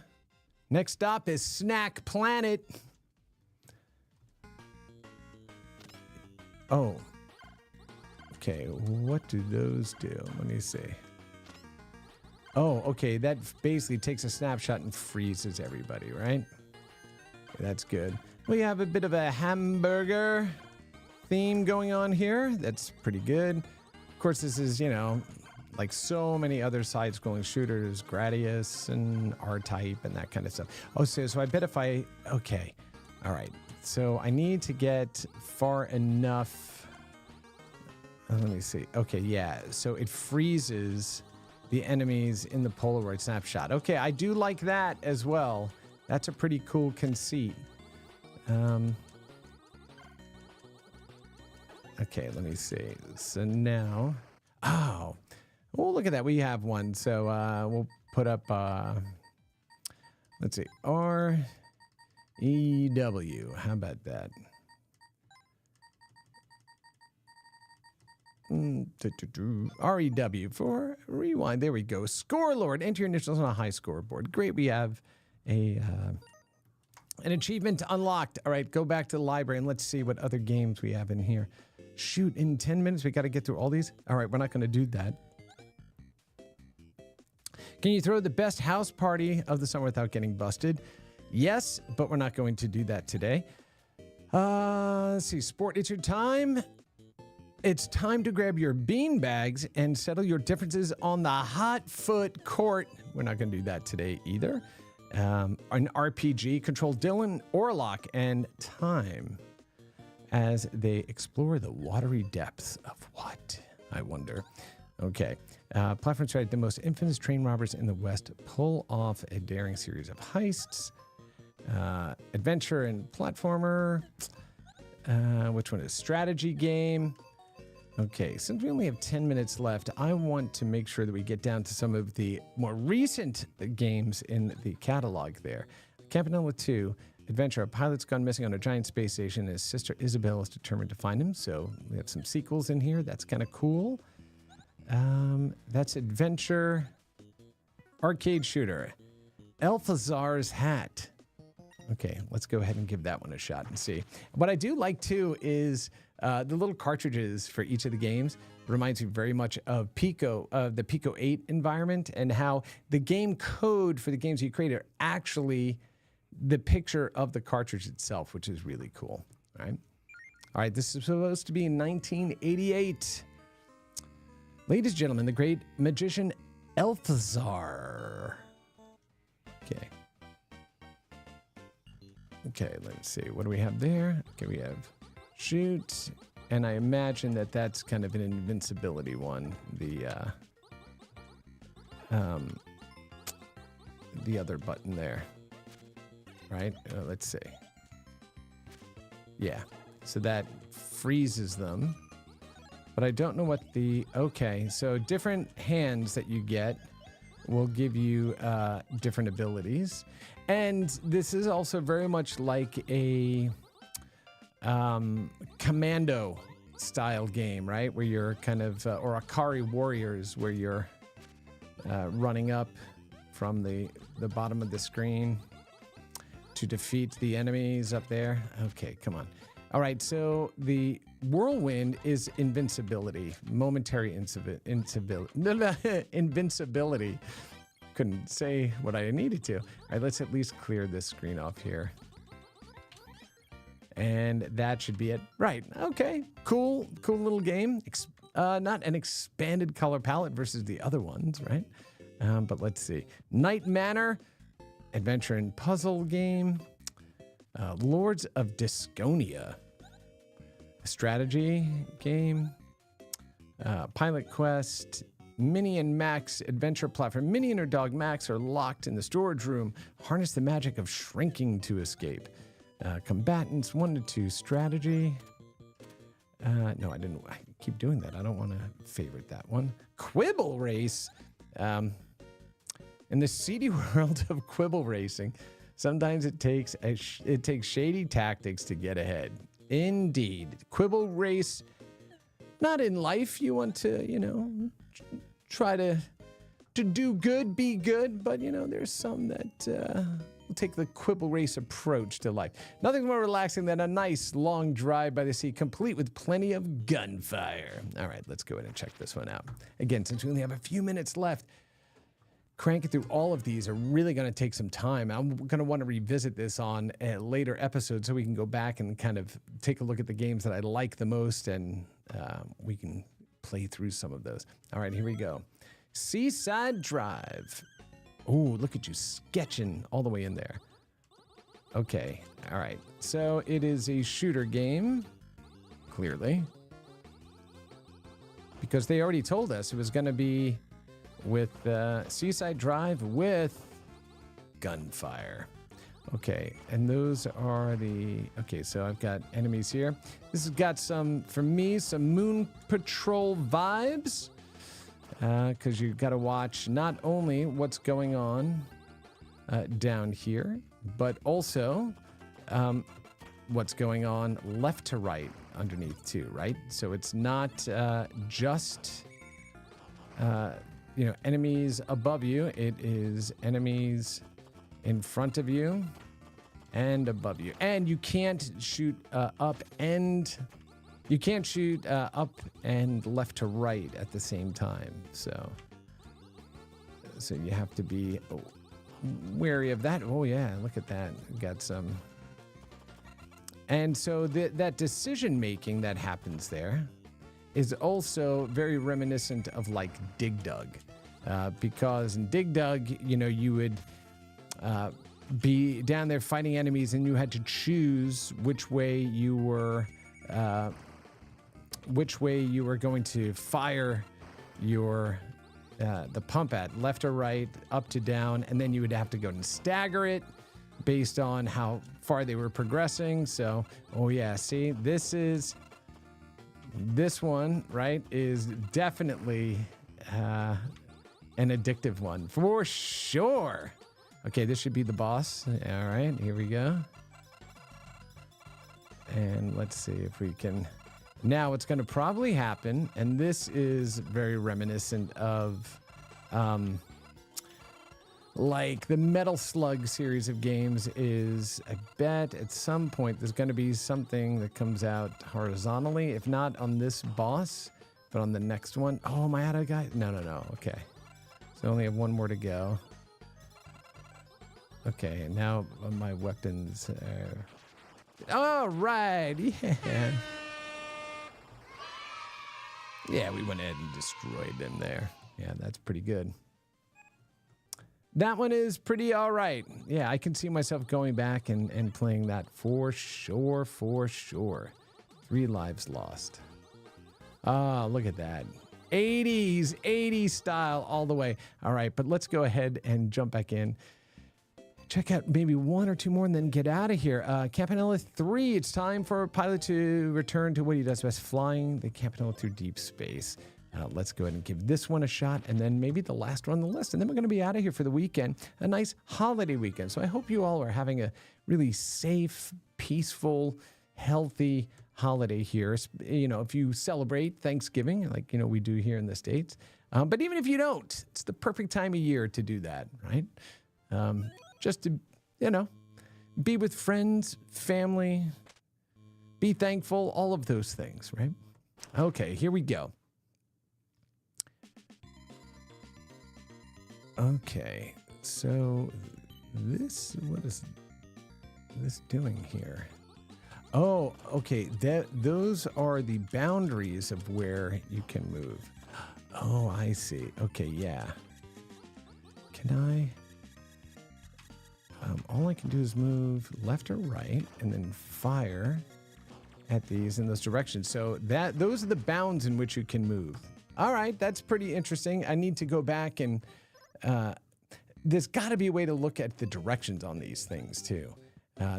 Next stop is Snack Planet. Oh. Okay, what do those do? Let me see. Oh, okay, that basically takes a snapshot and freezes everybody, right? That's good. We have a bit of a hamburger theme going on here. That's pretty good. Of course, this is, you know, like so many other side-scrolling shooters, Gradius and R-Type and that kind of stuff. Oh, so I bet if I... Okay, all right. So I need to get far enough... Let me see. Okay, yeah. So it freezes the enemies in the Polaroid snapshot. Okay, I do like that as well. That's a pretty cool conceit. Okay, let me see. So now... Oh, look at that. We have one. So we'll put up... let's see. R-E-W. How about that? REW for rewind. There we go. Score Lord. Enter your initials on a high scoreboard. Great. We have an achievement unlocked. All right, go back to the library and let's see what other games we have in here. Shoot, in 10 minutes we got to get through all these. All right, we're not going to do that. Can you throw the best house party of the summer without getting busted? Yes, but we're not going to do that today. Let's see. Sport, it's your time. It's time to grab your bean bags and settle your differences on the hot foot court. We're not going to do that today either. An RPG, control Dylan, Orlock, and Time as they explore the watery depths of what? I wonder. Okay. Platform strategy, the most infamous train robbers in the West pull off a daring series of heists. Adventure and platformer. Which one is strategy game? Okay, since we only have 10 minutes left, I want to make sure that we get down to some of the more recent games in the catalog there. Campanella 2, Adventure. A pilot's gone missing on a giant space station, and his sister Isabel is determined to find him. So we have some sequels in here. That's kind of cool. That's Adventure. Arcade shooter. Althazar's Hat. Okay, let's go ahead and give that one a shot and see. What I do like, too, is the little cartridges for each of the games. Reminds me very much of Pico, the Pico 8 environment, and how the game code for the games you create are actually the picture of the cartridge itself, which is really cool. All right, this is supposed to be 1988. Ladies and gentlemen, the great magician Althazar. Okay, let's see. What do we have there? Okay, we have shoot. And I imagine that that's kind of an invincibility one. The other button there. Right? Let's see. Yeah. So that freezes them. But I don't know what the... Okay, so different hands that you get will give you different abilities. And this is also very much like a commando style game, right? Where you're kind of, or Akari Warriors, where you're running up from the bottom of the screen to defeat the enemies up there. Okay, come on. All right, so the whirlwind is invincibility, momentary invincibility. Couldn't say what I needed to. All right, let's at least clear this screen off here. And that should be it. Right, okay, cool little game. Not an expanded color palette versus the other ones, right? But let's see. Night Manor, adventure and puzzle game. Lords of Disconia, a strategy game. Pilot Quest, Minnie and Max adventure platform. Minnie and her dog Max are locked in the storage room. Harness the magic of shrinking to escape. Combatants 1 to 2 strategy. No, I didn't. I keep doing that. I don't want to favorite that one. Quibble Race. In the seedy world of quibble racing, sometimes it takes shady tactics to get ahead. Indeed. Quibble Race. Not in life. You want to, try to do good, be good, but there's some that will take the Quibble Race approach to life. Nothing more relaxing than a nice long drive by the sea, complete with plenty of gunfire. All right, let's go ahead and check this one out. Again, since we only have a few minutes left, cranking through all of these are really going to take some time. I'm going to want to revisit this on a later episode so we can go back and kind of take a look at the games that I like the most, and we can play through some of those. All right, here we go. Seaside Drive. Oh, look at you sketching all the way in there. Okay, all right. So it is a shooter game, clearly, because they already told us it was going to be with Seaside Drive with gunfire. Okay, and those are the... Okay, so I've got enemies here. This has got some, for me, some Moon Patrol vibes. Because you've got to watch not only what's going on down here, but also what's going on left to right underneath too, right? So it's not just... enemies above you. It is enemies in front of you and above you. And you can't shoot up and left to right at the same time. So So you have to be wary of that. Oh, yeah, look at that. Got some. And so that decision-making that happens there is also very reminiscent of, like, Dig Dug. Because in Dig Dug, you know, you would be down there fighting enemies, and you had to choose which way you were going to fire your the pump at, left or right, up to down, and then you would have to go and stagger it based on how far they were progressing. So, oh yeah, see, this one, right, is definitely an addictive one for sure. Okay, this should be the boss. All right, here we go. And let's see if we can. Now what's going to probably happen, and this is very reminiscent of like the Metal Slug series of games, is I bet at some point there's going to be something that comes out horizontally, if not on this boss, but on the next one. Oh, am I out of guy? No. Okay. So I only have one more to go. Okay, now my weapons are... All right, yeah. Yeah, we went ahead and destroyed them there. Yeah, that's pretty good. That one is pretty all right. Yeah, I can see myself going back and playing that for sure, for sure. 3 lives lost. Ah, look at that. 80s style all the way. All right, but let's go ahead and jump back in. Check out maybe 1 or 2 more and then get out of here. Campanella 3, it's time for a pilot to return to what he does best, flying the Campanella through deep space. Let's go ahead and give this one a shot, and then maybe the last one on the list. And then we're going to be out of here for the weekend, a nice holiday weekend. So I hope you all are having a really safe, peaceful, healthy holiday here. You know, if you celebrate Thanksgiving, like, you know, we do here in the States. But even if you don't, it's the perfect time of year to do that, right? Just to, you know, be with friends, family, be thankful, all of those things, right? Okay, here we go. Okay, so what is this doing here? Oh, okay, those are the boundaries of where you can move. Oh, I see. Okay, yeah. Can I... all I can do is move left or right and then fire at these in those directions. So those are the bounds in which you can move. All right, that's pretty interesting. I need to go back and there's got to be a way to look at the directions on these things too.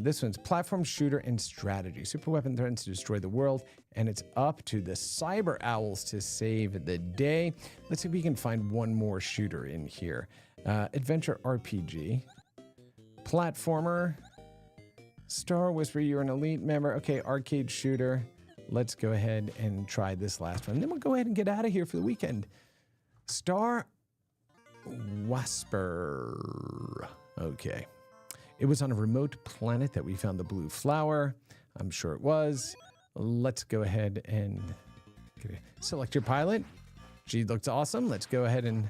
This one's platform shooter and strategy. Super weapon threatens to destroy the world, and it's up to the cyber owls to save the day. Let's see if we can find one more shooter in here. Adventure RPG. Platformer. Star Whisperer, you're an elite member. Okay, arcade shooter. Let's go ahead and try this last one. Then we'll go ahead and get out of here for the weekend. Star Whisperer. Okay. It was on a remote planet that we found the blue flower. I'm sure it was. Let's go ahead and select your pilot. She looks awesome. Let's go ahead and...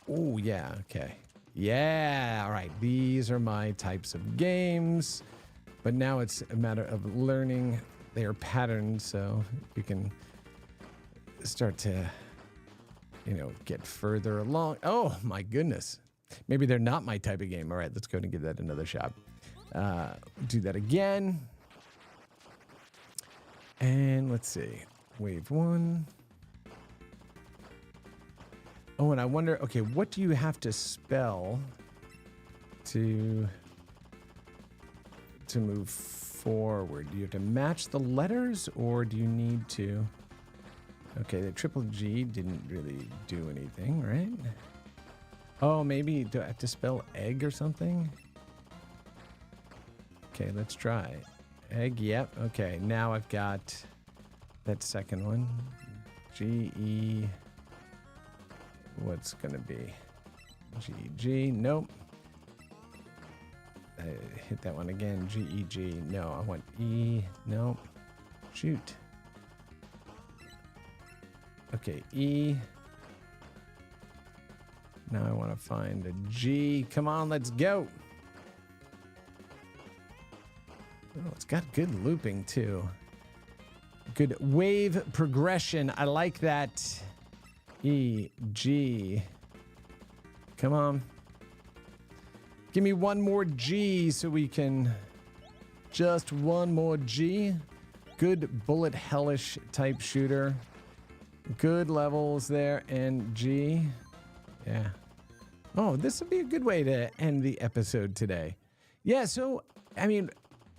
oh, yeah. Okay. Yeah, all right. These are my types of games, but now it's a matter of learning their patterns so you can start to, you know, get further along. Oh, my goodness. Maybe they're not my type of game. All right, let's go ahead and give that another shot. Do that again. And let's see. Wave 1. Oh, and I wonder, okay, what do you have to spell to move forward? Do you have to match the letters, or do you need to... Okay, the triple G didn't really do anything, right? Oh, maybe do I have to spell egg or something? Okay, let's try. Egg, yep. Okay, now I've got that second one. G-E... What's gonna be? G-G, nope. I hit that one again. G-E-G, no. I want E, nope. Shoot. Okay, E. Now I want to find a G. Come on, let's go. Oh, it's got good looping too. Good wave progression. I like that. E, G. Come on. Give me one more G so we can... Just one more G. Good bullet hellish type shooter. Good levels there. And G. Yeah. Oh, this would be a good way to end the episode today. Yeah, so, I mean,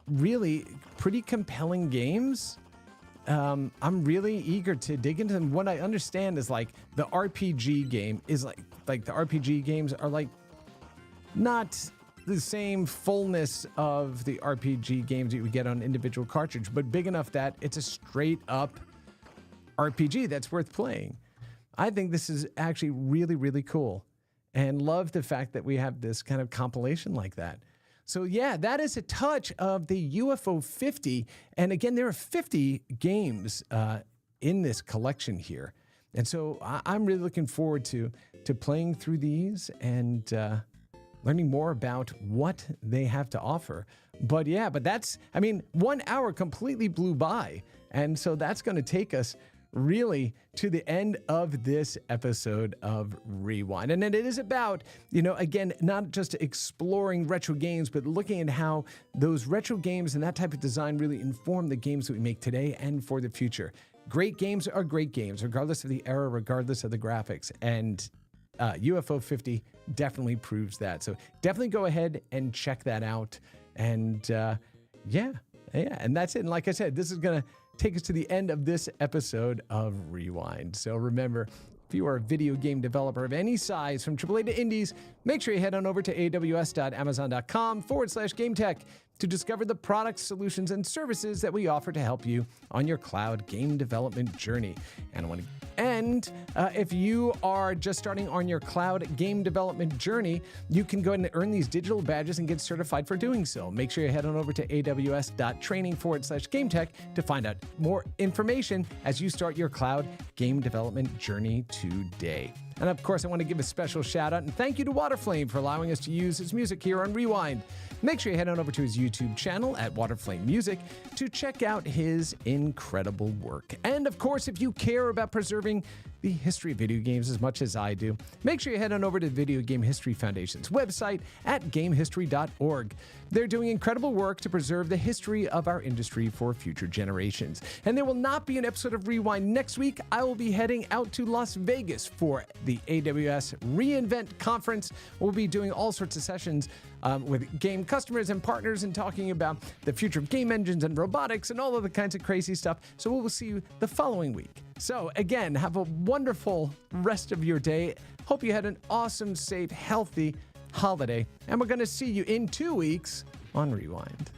really pretty compelling games. I'm really eager to dig into them. What I understand is like the RPG game is like the RPG games are like not the same fullness of the RPG games that you would get on individual cartridge, but big enough that it's a straight up RPG that's worth playing. I think this is actually really, really cool and love the fact that we have this kind of compilation like that. So yeah, that is a touch of the UFO 50. And again, there are 50 games in this collection here. And so I'm really looking forward to playing through these and learning more about what they have to offer. But yeah, but that's, I mean, 1 hour completely blew by. And so that's going to take us really to the end of this episode of Rewind. And it is about, you know, again, not just exploring retro games, but looking at how those retro games and that type of design really inform the games that we make today and for the future. Great games are great games, regardless of the era, regardless of the graphics. And UFO 50 definitely proves that. So definitely go ahead and check that out. And yeah, and that's it. And like I said, this is going to take us to the end of this episode of Rewind. So remember, if you are a video game developer of any size, from AAA to indies, make sure you head on over to aws.amazon.com/GameTech to discover the products, solutions, and services that we offer to help you on your cloud game development journey. And I want to end, if you are just starting on your cloud game development journey, you can go ahead and earn these digital badges and get certified for doing so. Make sure you head on over to aws.training/GameTech to find out more information as you start your cloud game development journey today. And of course, I want to give a special shout out and thank you to Waterflame for allowing us to use his music here on Rewind. Make sure you head on over to his YouTube channel at Waterflame Music to check out his incredible work. And of course, if you care about preserving the history of video games as much as I do, make sure you head on over to the Video Game History Foundation's website at gamehistory.org. They're doing incredible work to preserve the history of our industry for future generations. And there will not be an episode of Rewind next week. I will be heading out to Las Vegas for the AWS reInvent conference. We'll be doing all sorts of sessions with game customers and partners and talking about the future of game engines and robotics and all of the kinds of crazy stuff. So we will see you the following week. So again, have a wonderful rest of your day. Hope you had an awesome, safe, healthy holiday. And we're going to see you in 2 weeks on Rewind.